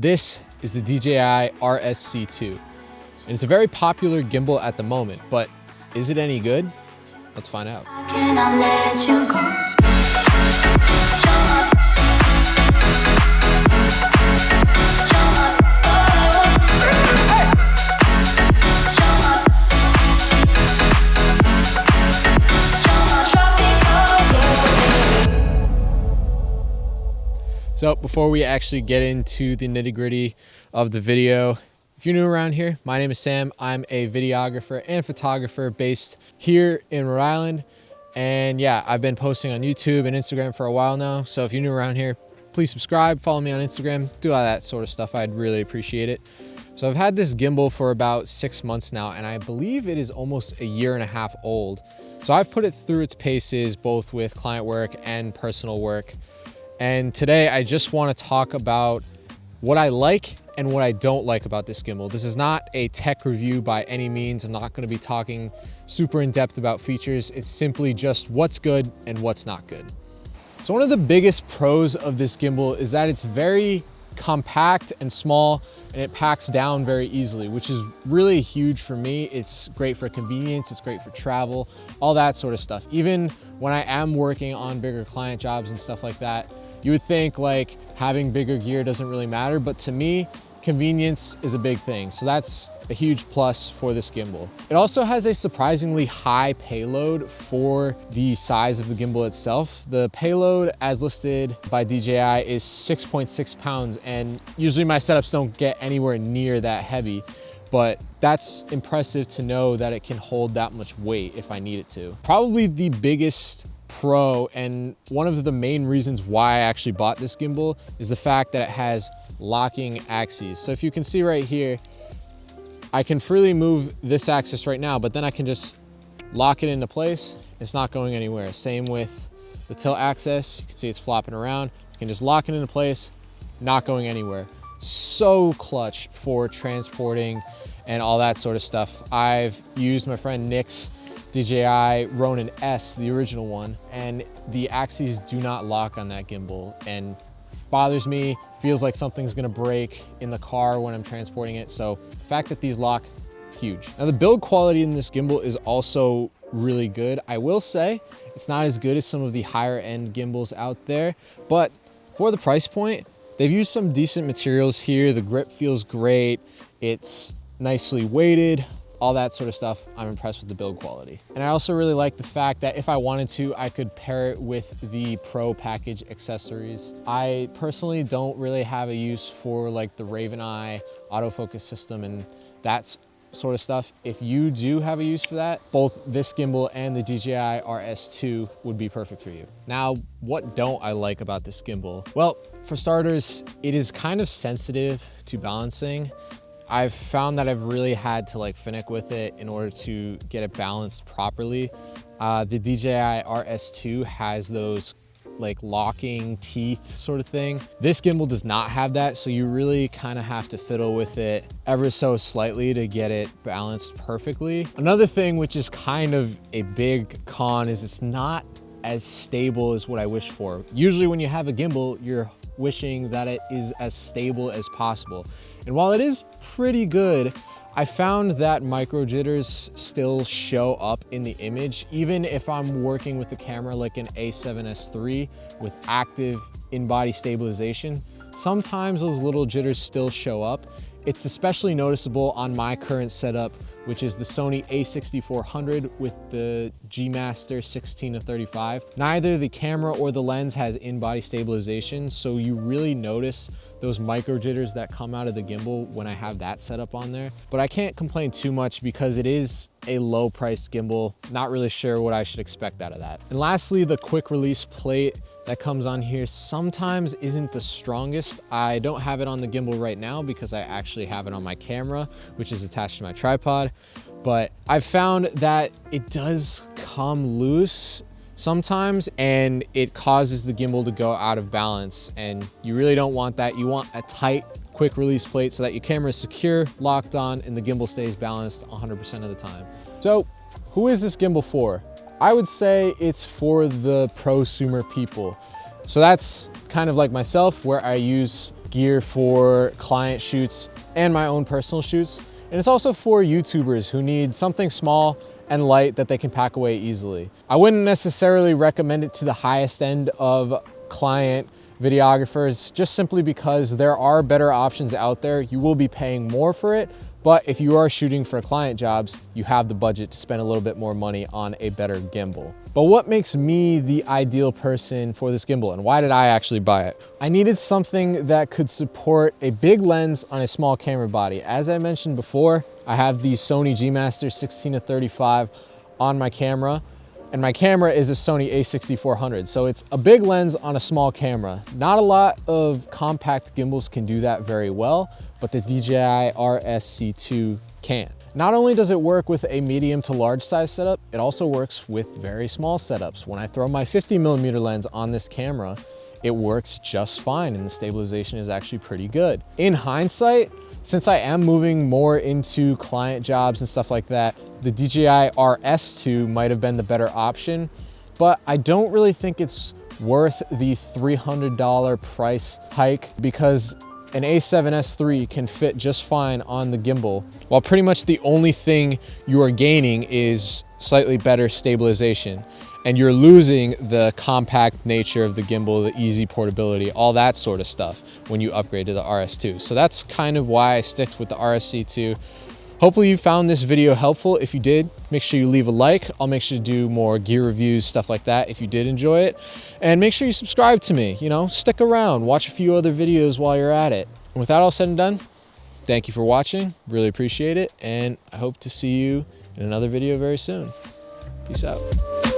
This is the DJI Rsc2, and it's a very popular gimbal at the moment, but is it any good? Let's find out. So before we actually get into the nitty-gritty of the video, if you're new around here, my name is Sam. I'm a videographer and photographer based here in Rhode Island. And yeah, I've been posting on YouTube and Instagram for a while now. So if you're new around here, please subscribe, follow me on Instagram, do all that sort of stuff. I'd really appreciate it. So I've had this gimbal for about 6 months now, and I believe it is almost a year and a half old. So I've put it through its paces, both with client work and personal work. And today I just want to talk about what I like and what I don't like about this gimbal. This is not a tech review by any means. I'm not going to be talking super in depth about features. It's simply just what's good and what's not good. So one of the biggest pros of this gimbal is that it's very compact and small, and it packs down very easily, which is really huge for me. It's great for convenience, it's great for travel, all that sort of stuff. Even when I am working on bigger client jobs and stuff like that, you would think like having bigger gear doesn't really matter, but to me, convenience is a big thing. So that's a huge plus for this gimbal. It also has a surprisingly high payload for the size of the gimbal itself. The payload as listed by DJI is 6.6 pounds, and usually my setups don't get anywhere near that heavy, but that's impressive to know that it can hold that much weight if I need it to. Probably the biggest pro and one of the main reasons why I actually bought this gimbal is the fact that it has locking axes. So if you can see right here, I can freely move this axis right now, but then I can just lock it into place. It's not going anywhere. Same with the tilt axis. You can see it's flopping around. You can just lock it into place, not going anywhere. So clutch for transporting and all that sort of stuff. I've used my friend Nick's DJI Ronin S, the original one, and the axes do not lock on that gimbal, and bothers me. Feels like something's gonna break in the car when I'm transporting it. So the fact that these lock, huge. Now the build quality in this gimbal is also really good. I will say it's not as good as some of the higher end gimbals out there, but for the price point, they've used some decent materials here. The grip feels great. It's nicely weighted, all that sort of stuff. I'm impressed with the build quality. And I also really like the fact that if I wanted to, I could pair it with the Pro package accessories. I personally don't really have a use for like the Raven Eye autofocus system and that sort of stuff. If you do have a use for that, both this gimbal and the DJI Rs2 would be perfect for you. Now, what don't I like about this gimbal? Well, for starters, it is kind of sensitive to balancing. I've found that I've really had to like finick with it in order to get it balanced properly. The DJI Rs2 has those like locking teeth sort of thing. This gimbal does not have that, so you really kind of have to fiddle with it ever so slightly to get it balanced perfectly. Another thing which is kind of a big con is it's not as stable as what I wish for. Usually when you have a gimbal, you're wishing that it is as stable as possible. And while it is pretty good, I found that micro jitters still show up in the image, even if I'm working with the camera like an A7S III with active in-body stabilization. Sometimes those little jitters still show up. It's especially noticeable on my current setup, which is the Sony a6400 with the G Master 16-35. Neither the camera or the lens has in-body stabilization, so you really notice those micro jitters that come out of the gimbal when I have that setup on there. But I can't complain too much because it is a low priced gimbal. Not really sure what I should expect out of that. And lastly, the quick release plate that comes on here sometimes isn't the strongest. I don't have it on the gimbal right now because I actually have it on my camera, which is attached to my tripod. But I've found that it does come loose sometimes, and it causes the gimbal to go out of balance, and you really don't want that. You want a tight, quick release plate so that your camera is secure, locked on, and the gimbal stays balanced 100% of the time. So who is this gimbal for? I would say it's for the prosumer people. So that's kind of like myself, where I use gear for client shoots and my own personal shoots. And it's also for YouTubers who need something small and light that they can pack away easily. I wouldn't necessarily recommend it to the highest end of client videographers, just simply because there are better options out there. You will be paying more for it, but if you are shooting for client jobs, you have the budget to spend a little bit more money on a better gimbal. But what makes me the ideal person for this gimbal, and why did I actually buy it? I needed something that could support a big lens on a small camera body. As I mentioned before, I have the Sony G Master 16-35 on my camera, and my camera is a Sony a6400, so it's a big lens on a small camera. Not a lot of compact gimbals can do that very well, but the Dji Rsc2 can. Not only does it work with a medium to large size setup, it also works with very small setups. When I throw my 50mm lens on this camera, it works just fine and the stabilization is actually pretty good. In hindsight, since I am moving more into client jobs and stuff like that, the Dji Rsc2 might have been the better option, but I don't really think it's worth the $300 price hike because an A7S III can fit just fine on the gimbal, while pretty much the only thing you are gaining is slightly better stabilization. And you're losing the compact nature of the gimbal, the easy portability, all that sort of stuff when you upgrade to the RS2. So that's kind of why I sticked with the RSC2. Hopefully you found this video helpful. If you did, make sure you leave a like. I'll make sure to do more gear reviews, stuff like that if you did enjoy it. And make sure you subscribe to me, stick around, watch a few other videos while you're at it. And with that all said and done, thank you for watching, really appreciate it, and I hope to see you in another video very soon. Peace out.